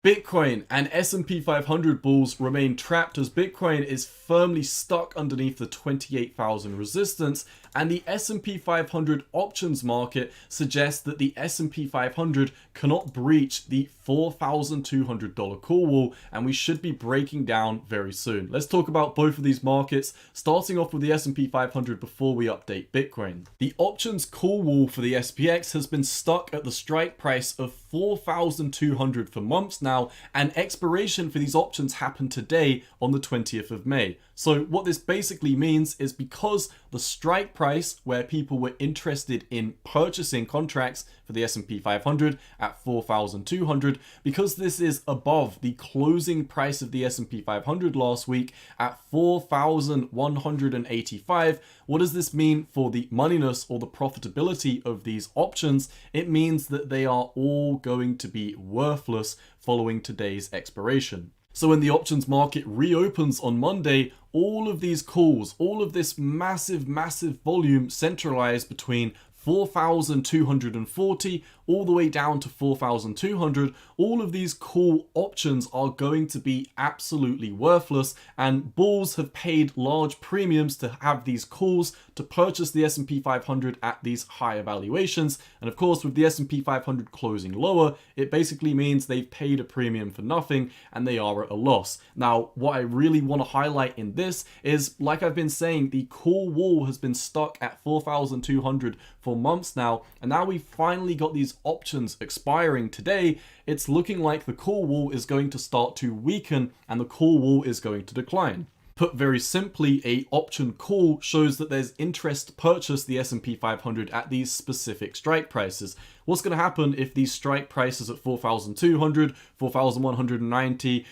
Bitcoin and S&P 500 bulls remain trapped as Bitcoin is firmly stuck underneath the 28,000 resistance, and the S&P 500 options market suggests that the S&P 500 cannot breach the $4,200 call wall, and we should be breaking down very soon. Let's talk about both of these markets, starting off with the S&P 500 before we update Bitcoin. The options call wall for the SPX has been stuck at the strike price of 4,200 for months now, and expiration for these options happened today on the 20th of May. So what this basically means is because the strike price where people were interested in purchasing contracts for the S&P 500 at 4,200, because this is above the closing price of the S&P 500 last week at 4,185, what does this mean for the moneyness or the profitability of these options? It means that they are all going to be worthless following today's expiration. So when the options market reopens on Monday, all of these calls, all of this massive volume centralized between 4,240 all the way down to 4,200, all of these call options are going to be absolutely worthless, and bulls have paid large premiums to have these calls to purchase the S&P 500 at these higher valuations. And of course, with the S&P 500 closing lower, it basically means they've paid a premium for nothing and they are at a loss. Now, what I really want to highlight in this is, like I've been saying, the call wall has been stuck at 4,200 for months now, and now we've finally got these options expiring today. It's looking like the call wall is going to start to weaken and the call wall is going to decline. Put very simply, a option call shows that there's interest to purchase the S&P 500 at these specific strike prices. What's going to happen if these strike prices at 4,200, 4,190,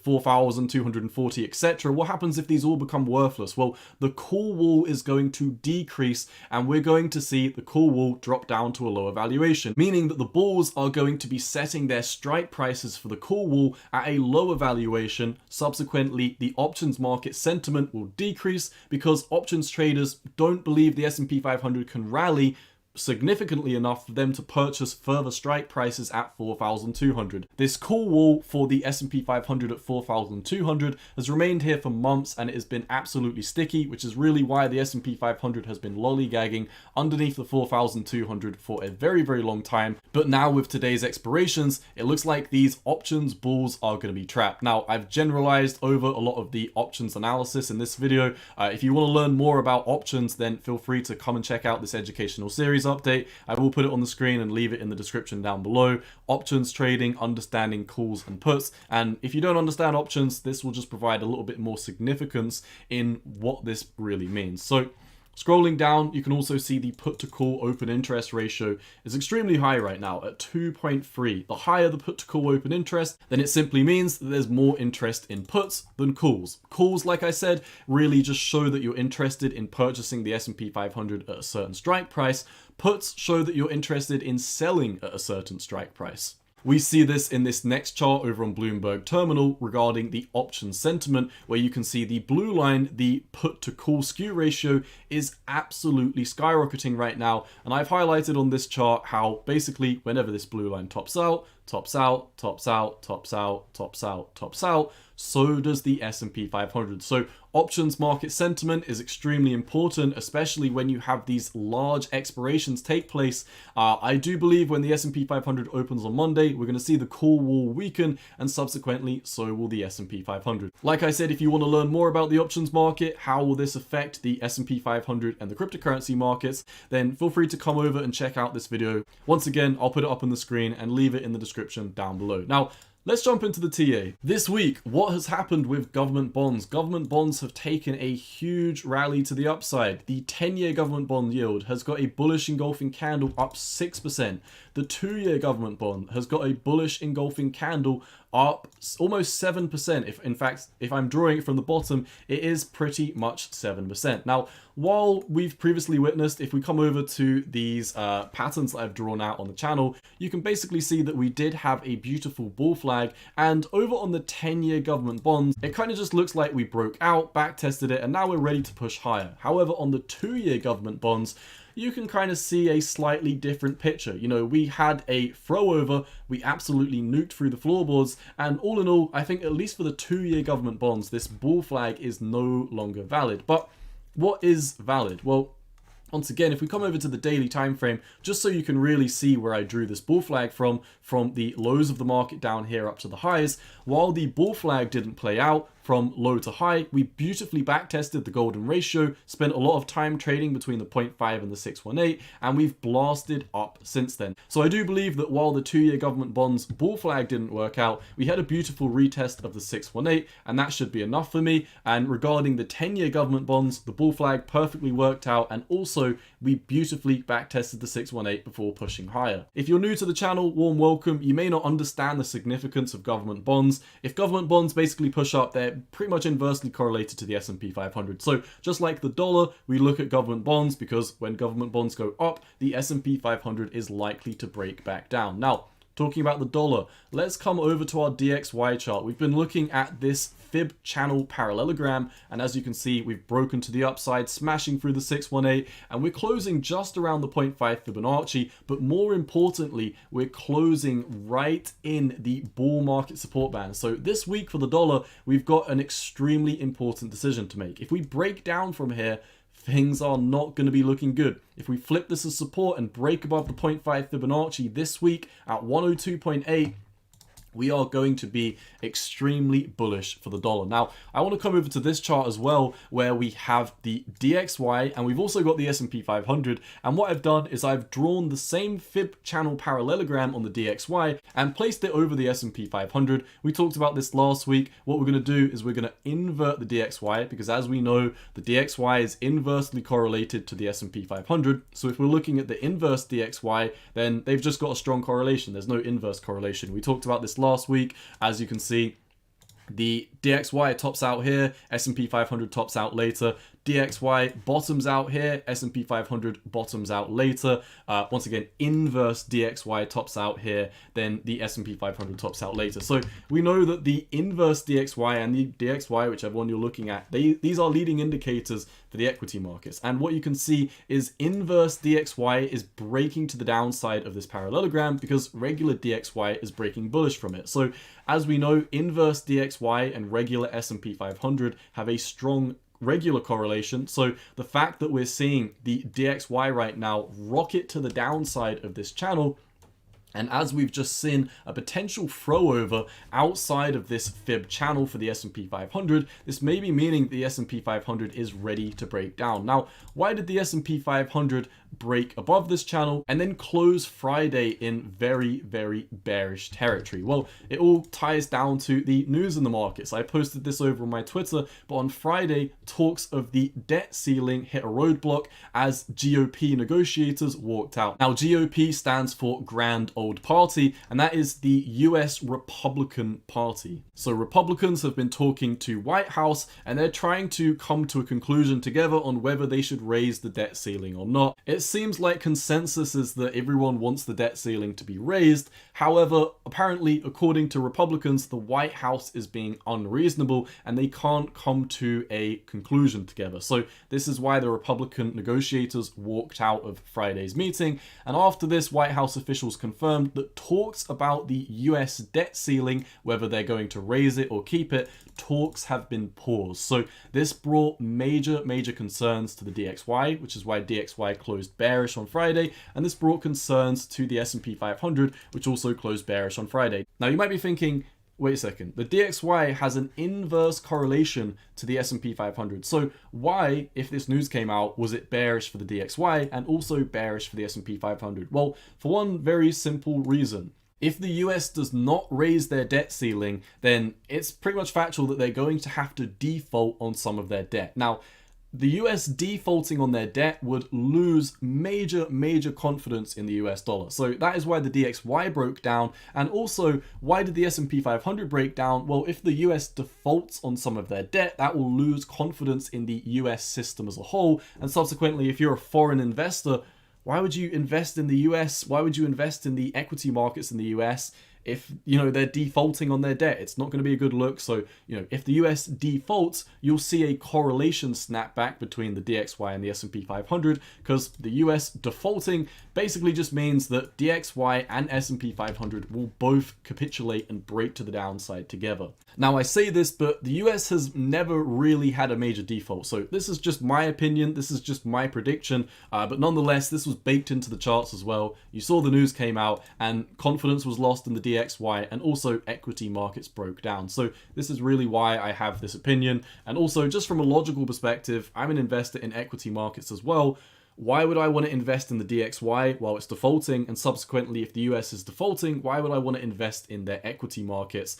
4,240, etc.? What happens if these all become worthless? Well, the call wall is going to decrease and we're going to see the call wall drop down to a lower valuation, meaning that the bulls are going to be setting their strike prices for the call wall at a lower valuation. Subsequently, the options market sentiment will decrease because options traders don't believe the S&P 500 can rally significantly enough for them to purchase further strike prices at 4,200. This call wall for the S&P 500 at 4,200 has remained here for months and it has been absolutely sticky, which is really why the S&P 500 has been lollygagging underneath the 4,200 for a very long time. But now with today's expirations, it looks like these options bulls are going to be trapped. Now, I've generalized over a lot of the options analysis in this video. If you want to learn more about options, then feel free to come and check out this educational series update. I will put it on the screen and leave it in the description down below. Options trading, understanding calls and puts. And if you don't understand options, this will just provide a little bit more significance in what this really means. So scrolling down, you can also see the put to call open interest ratio is extremely high right now at 2.3. The higher the put to call open interest, then it simply means that there's more interest in puts than calls. Calls, like I said, really just show that you're interested in purchasing the S&P 500 at a certain strike price. Puts show that you're interested in selling at a certain strike price. We see this in this next chart over on Bloomberg Terminal regarding the option sentiment, where you can see the blue line, the put to call skew ratio, is absolutely skyrocketing right now. And I've highlighted on this chart how basically whenever this blue line tops out, tops out, tops out, tops out, tops out, tops out, so does the S&P 500. So options market sentiment is extremely important, especially when you have these large expirations take place. I do believe when the S&P 500 opens on Monday, we're going to see the call wall weaken, and subsequently so will the S&P 500. Like I said, if you want to learn more about the options market, how will this affect the S&P 500 and the cryptocurrency markets, then feel free to come over and check out this video. Once again, I'll put it up on the screen and leave it in the description down below. Now, let's jump into the TA. This week, what has happened with government bonds? Government bonds have taken a huge rally to the upside. The 10-year government bond yield has got a bullish engulfing candle up 6%. The 2-year government bond has got a bullish engulfing candle up almost 7%. In fact, if I'm drawing it from the bottom, it is pretty much 7%. Now, while we've previously witnessed, if we come over to these patterns that I've drawn out on the channel, you can basically see that we did have a beautiful bull flag flag, and over on the 10-year government bonds, it kind of just looks like we broke out, back tested it, and now we're ready to push higher. However, on the 2-year government bonds, you can kind of see a slightly different picture. You know, we had a throw over, we absolutely nuked through the floorboards, and all in all, I think at least for the 2-year government bonds, this bull flag is no longer valid. But what is valid? Well, once again, if we come over to the daily time frame, just so you can really see where I drew this bull flag from the lows of the market down here up to the highs, while the bull flag didn't play out from low to high, we beautifully back tested the golden ratio, spent a lot of time trading between the 0.5 and the 618, and we've blasted up since then. So I do believe that while the 2-year government bonds bull flag didn't work out, we had a beautiful retest of the 618, and that should be enough for me. And regarding the 10-year government bonds, the bull flag perfectly worked out, and also we beautifully back tested the 618 before pushing higher. If you're new to the channel, warm welcome. You may not understand the significance of government bonds. If government bonds basically push up, they're pretty much inversely correlated to the SP 500. So just like the dollar, we look at government bonds because when government bonds go up, the SP 500 is likely to break back down. Now, talking about the dollar, let's come over to our DXY chart. We've been looking at this fib channel parallelogram, and as you can see, we've broken to the upside, smashing through the 618, and we're closing just around the 0.5 Fibonacci, but more importantly, we're closing right in the bull market support band. So this week for the dollar, we've got an extremely important decision to make. If we break down from here, things are not going to be looking good. If we flip this as support and break above the 0.5 Fibonacci this week at 102.8, we are going to be extremely bullish for the dollar. Now, I want to come over to this chart as well, where we have the DXY, and we've also got the SP 500. And what I've done is I've drawn the same fib channel parallelogram on the DXY and placed it over the SP 500. We talked about this last week. What we're going to do is we're going to invert the DXY, because as we know, the DXY is inversely correlated to the SP 500. So if we're looking at the inverse DXY, then they've just got a strong correlation. There's no inverse correlation. We talked about this last week. As you can see, the DXY tops out here, S&P 500 tops out later. DXY bottoms out here, S&P 500 bottoms out later. Once again, inverse DXY tops out here, then the S&P 500 tops out later. So we know that the inverse DXY and the DXY, whichever one you're looking at, these are leading indicators for the equity markets. And what you can see is inverse DXY is breaking to the downside of this parallelogram because regular DXY is breaking bullish from it. So as we know, inverse DXY and regular S&P 500 have a strong regular correlation. So the fact that we're seeing the DXY right now rocket to the downside of this channel, and as we've just seen a potential throw over outside of this fib channel for the S&P 500, this may be meaning the S&P 500 is ready to break down. Now, why did the S&P 500 break above this channel and then close Friday in very, very bearish territory? Well, it all ties down to the news in the markets. I posted this over on my Twitter, but on Friday, talks of the debt ceiling hit a roadblock as GOP negotiators walked out. Now, GOP stands for Grand Old Party, and that is the US Republican Party. So Republicans have been talking to White House, and they're trying to come to a conclusion together on whether they should raise the debt ceiling or not. It seems like consensus is that everyone wants the debt ceiling to be raised. However, apparently, according to Republicans, the White House is being unreasonable and they can't come to a conclusion together. So this is why the Republican negotiators walked out of Friday's meeting. And after this, White House officials confirmed that talks about the US debt ceiling, whether they're going to raise it or keep it, talks have been paused. So this brought major concerns to the DXY, which is why DXY closed bearish on Friday, and this brought concerns to the S&P 500, which also closed bearish on Friday. Now you might be thinking, wait a second, the DXY has an inverse correlation to the S&P 500. So why, if this news came out, was it bearish for the DXY and also bearish for the S&P 500? Well, for one very simple reason. If the US does not raise their debt ceiling, then it's pretty much factual that they're going to have to default on some of their debt. Now, the US defaulting on their debt would lose major confidence in the US dollar. So that is why the DXY broke down. And also, why did the S&P 500 break down? Well, if the US defaults on some of their debt, that will lose confidence in the US system as a whole. And subsequently, if you're a foreign investor, why would you invest in the US? Why would you invest in the equity markets in the US if, you know, they're defaulting on their debt. It's not going to be a good look. So, you know, if the US defaults, you'll see a correlation snapback between the DXY and the S&P 500, because the US defaulting basically just means that DXY and S&P 500 will both capitulate and break to the downside together. Now, I say this, but the US has never really had a major default. So this is just my opinion. This is just my prediction. But nonetheless, this was baked into the charts as well. You saw the news came out and confidence was lost in the DXY, and also equity markets broke down. So this is really why I have this opinion. And also, just from a logical perspective, I'm an investor in equity markets as well. Why would I want to invest in the DXY while it's defaulting? And subsequently, if the US is defaulting, why would I want to invest in their equity markets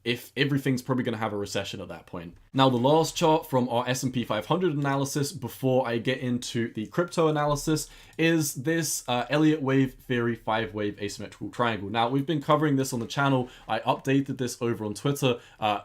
if everything's probably going to have a recession at that point? Now, the last chart from our S&P 500 analysis before I get into the crypto analysis is this Elliott wave theory 5-wave asymmetrical triangle. Now, we've been covering this on the channel. I updated this over on Twitter.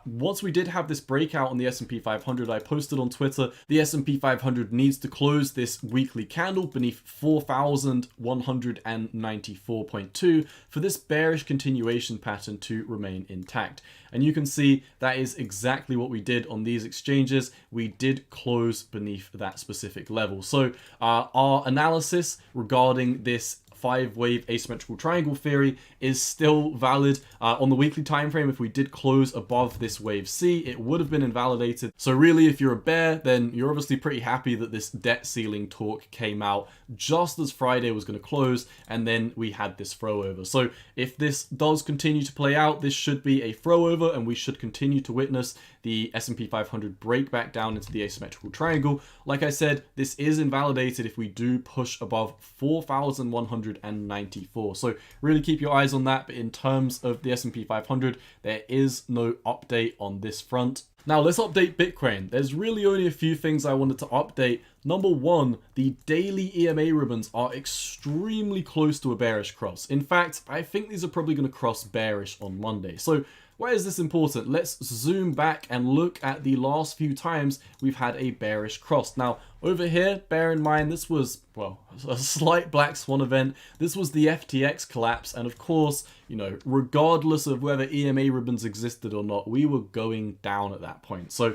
Once we did have this breakout on the S&P 500, I posted on Twitter, the S&P 500 needs to close this weekly candle beneath 4,194.2 for this bearish continuation pattern to remain intact. And you can see that is exactly what we did on these exchanges. We did close beneath that specific level. So our analysis regarding this 5-wave asymmetrical triangle theory is still valid. On the weekly time frame, if we did close above this wave C, it would have been invalidated. So really, if you're a bear, then you're obviously pretty happy that this debt ceiling talk came out just as Friday was going to close, and then we had this throw over. So if this does continue to play out, this should be a throw over, and we should continue to witness the S&P 500 break back down into the asymmetrical triangle. Like I said, this is invalidated if we do push above 4,194. So really keep your eyes on that. But in terms of the S&P 500, there is no update on this front. Now let's update Bitcoin. There's really only a few things I wanted to update. Number one, the daily EMA ribbons are extremely close to a bearish cross. In fact, I think these are probably going to cross bearish on Monday. So why is this important? Let's zoom back and look at the last few times we've had a bearish cross. Now, over here, bear in mind, this was, well, a slight black swan event. This was the FTX collapse. And of course, you know, regardless of whether EMA ribbons existed or not, we were going down at that point. So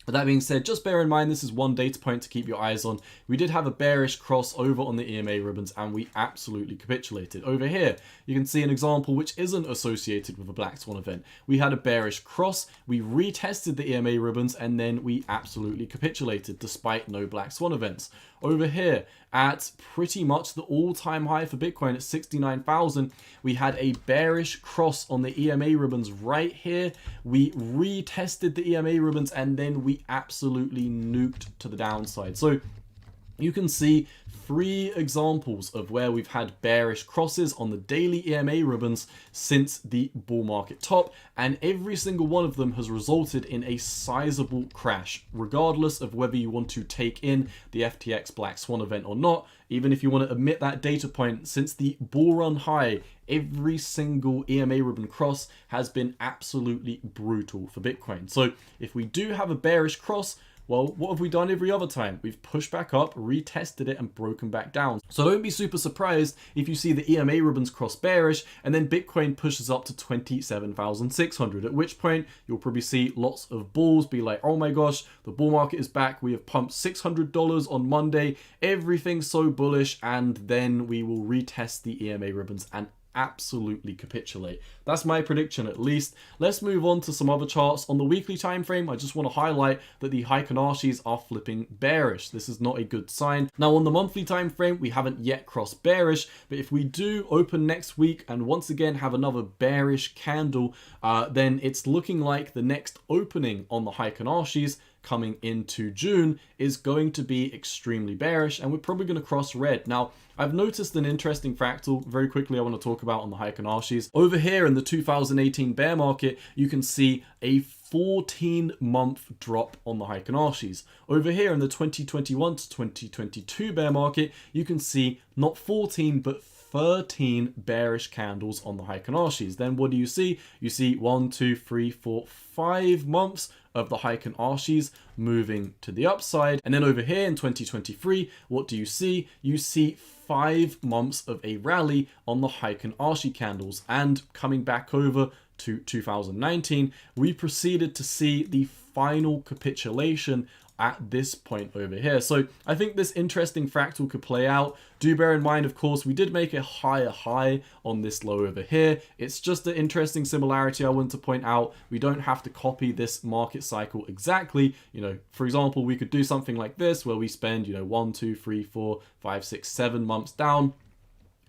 with that being said, just bear in mind, this is one data point to keep your eyes on. We did have a bearish cross over on the EMA ribbons, and we absolutely capitulated. Over here, you can see an example which isn't associated with a black swan event. We had a bearish cross, we retested the EMA ribbons, and then we absolutely capitulated despite no black swan events. Over here, at pretty much the all-time high for Bitcoin at 69,000, we had a bearish cross on the EMA ribbons right here. We retested the EMA ribbons, and then we absolutely nuked to the downside. So you can see 3 examples of where we've had bearish crosses on the daily EMA ribbons since the bull market top, and every single one of them has resulted in a sizable crash, regardless of whether you want to take in the FTX Black Swan event or not. Even if you want to omit that data point, since the bull run high, every single EMA ribbon cross has been absolutely brutal for Bitcoin. So if we do have a bearish cross, well, what have we done every other time? We've pushed back up, retested it, and broken back down. So don't be super surprised if you see the EMA ribbons cross bearish, and then Bitcoin pushes up to 27,600, at which point you'll probably see lots of bulls be like, oh my gosh, the bull market is back. We have pumped $600 on Monday. Everything's so bullish, and then we will retest the EMA ribbons and absolutely capitulate. That's my prediction, at least. Let's move on to some other charts. On the weekly time frame, I just want to highlight that the Heikin-Ashis are flipping bearish. This is not a good sign. Now, on the monthly time frame, we haven't yet crossed bearish, but if we do open next week and once again have another bearish candle, then it's looking like the next opening on the Heikin-Ashis coming into June is going to be extremely bearish, and we're probably going to cross red. Now, I've noticed an interesting fractal very quickly I want to talk about on the Heikin-Ashis. Over here in the 2018 bear market, you can see a 14-month drop on the Heikin-Ashis. Over here in the 2021 to 2022 bear market, you can see not 14 but 13 bearish candles on the Heikin-Ashis. Then what do you see? You see 1, 2, 3, 4, 5 months of the Heiken Archies moving to the upside. And then over here in 2023, what do you see? You see 5 months of a rally on the Heiken Archie candles. And coming back over to 2019, we proceeded to see the final capitulation at this point over here. So I think this interesting fractal could play out. Do bear in mind, of course, we did make a higher high on this low over here. It's just an interesting similarity I want to point out. We don't have to copy this market cycle exactly. You know, for example, we could do something like this where we spend, 1, 2, 3, 4, 5, 6, 7 months down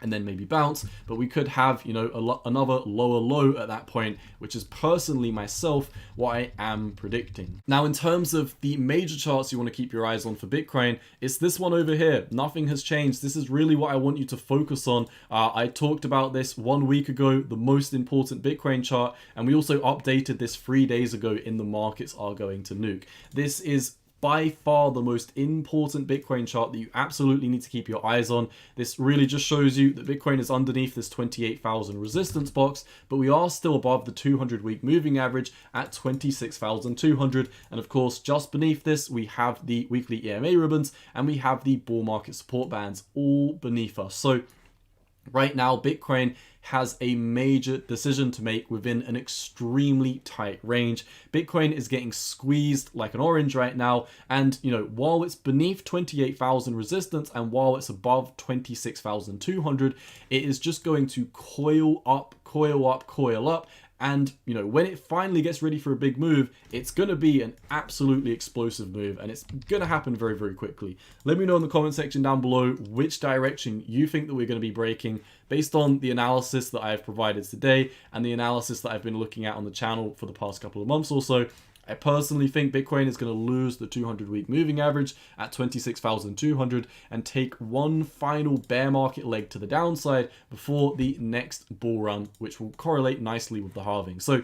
and then maybe bounce, but we could have, another lower low at that point, which is personally myself what I am predicting. Now, in terms of the major charts you want to keep your eyes on for Bitcoin, it's this one over here. Nothing has changed. This is really what I want you to focus on. I talked about this 1 week ago, the most important Bitcoin chart, and we also updated this 3 days ago in the markets are going to nuke. This is by far the most important Bitcoin chart that you absolutely need to keep your eyes on. This really just shows you that Bitcoin is underneath this 28,000 resistance box, but we are still above the 200-week moving average at 26,200. And of course, just beneath this, we have the weekly EMA ribbons and we have the bull market support bands all beneath us. So right now, Bitcoin has a major decision to make within an extremely tight range. Bitcoin is getting squeezed like an orange right now. And, while it's beneath 28,000 resistance and while it's above 26,200, it is just going to coil up. And, when it finally gets ready for a big move, it's going to be an absolutely explosive move and it's going to happen very, very quickly. Let me know in the comment section down below which direction you think that we're going to be breaking based on the analysis that I have provided today and the analysis that I've been looking at on the channel for the past couple of months or so. I personally think Bitcoin is going to lose the 200-week moving average at 26,200 and take one final bear market leg to the downside before the next bull run, which will correlate nicely with the halving. So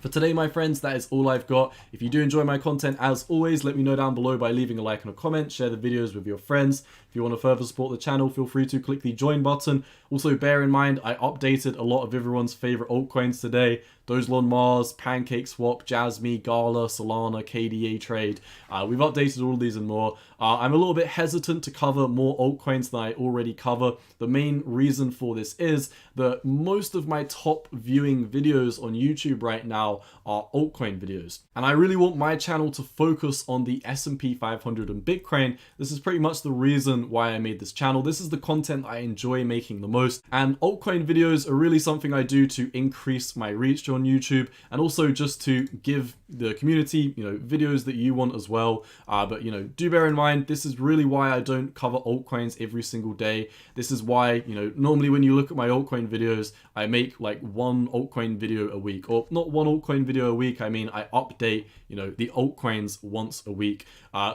for today, my friends, that is all I've got. If you do enjoy my content, as always, let me know down below by leaving a like and a comment, share the videos with your friends. If you want to further support the channel, feel free to click the join button. Also, bear in mind, I updated a lot of everyone's favorite altcoins today. Dogelon Mars, Pancake Swap, Jasmy, Gala, Solana, KDA Trade. We've updated all of these and more. I'm a little bit hesitant to cover more altcoins than I already cover. The main reason for this is that most of my top viewing videos on YouTube right now are altcoin videos. And I really want my channel to focus on the SP 500 and Bitcoin. This is pretty much the reason why I made this channel. This is the content I enjoy making the most. And altcoin videos are really something I do to increase my reach on YouTube and also just to give the community, videos that you want as well. But do bear in mind, this is really why I don't cover altcoins every single day. This is why, normally when you look at my altcoin videos, I make like one altcoin video a week, or not one altcoin video a week. I mean, I update, the altcoins once a week.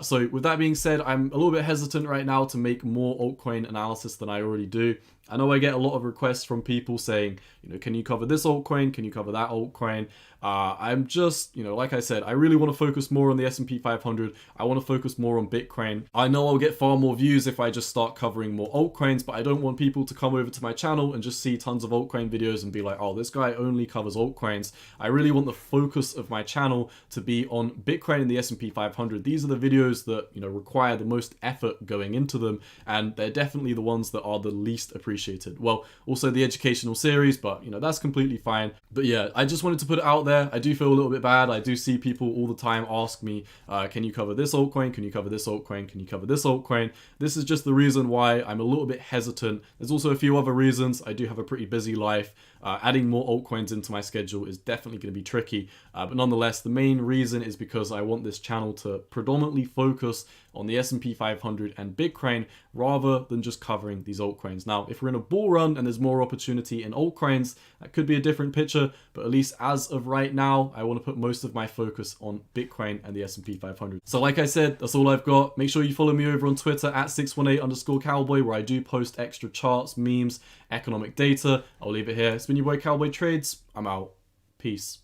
So with that being said, I'm a little bit hesitant right now to make more altcoin analysis than I already do. I know I get a lot of requests from people saying, can you cover this altcoin? Can you cover that altcoin? I'm just, like I said, I really want to focus more on the S&P 500. I want to focus more on Bitcoin. I know I'll get far more views if I just start covering more altcoins, but I don't want people to come over to my channel and just see tons of altcoin videos and be like, oh, this guy only covers altcoins. I really want the focus of my channel to be on Bitcoin and the S&P 500. These are the videos that, require the most effort going into them, and they're definitely the ones that are the least appreciated. Well, also the educational series, but, that's completely fine. But yeah, I just wanted to put it out there. I do feel a little bit bad. I do see people all the time ask me, can you cover this altcoin? Can you cover this altcoin? Can you cover this altcoin? This is just the reason why I'm a little bit hesitant. There's also a few other reasons. I do have a pretty busy life. Adding more altcoins into my schedule is definitely going to be tricky. But nonetheless, the main reason is because I want this channel to predominantly focus on the S&P 500 and Bitcoin rather than just covering these altcoins. Now, if we're in a bull run and there's more opportunity in altcoins, that could be a different picture, but at least as of right now, I want to put most of my focus on Bitcoin and the S&P 500. So like I said, that's all I've got. Make sure you follow me over on Twitter at 618_cowboy, where I do post extra charts, memes, economic data. I'll leave it here. It's been your boy Cowboy Trades. I'm out. Peace.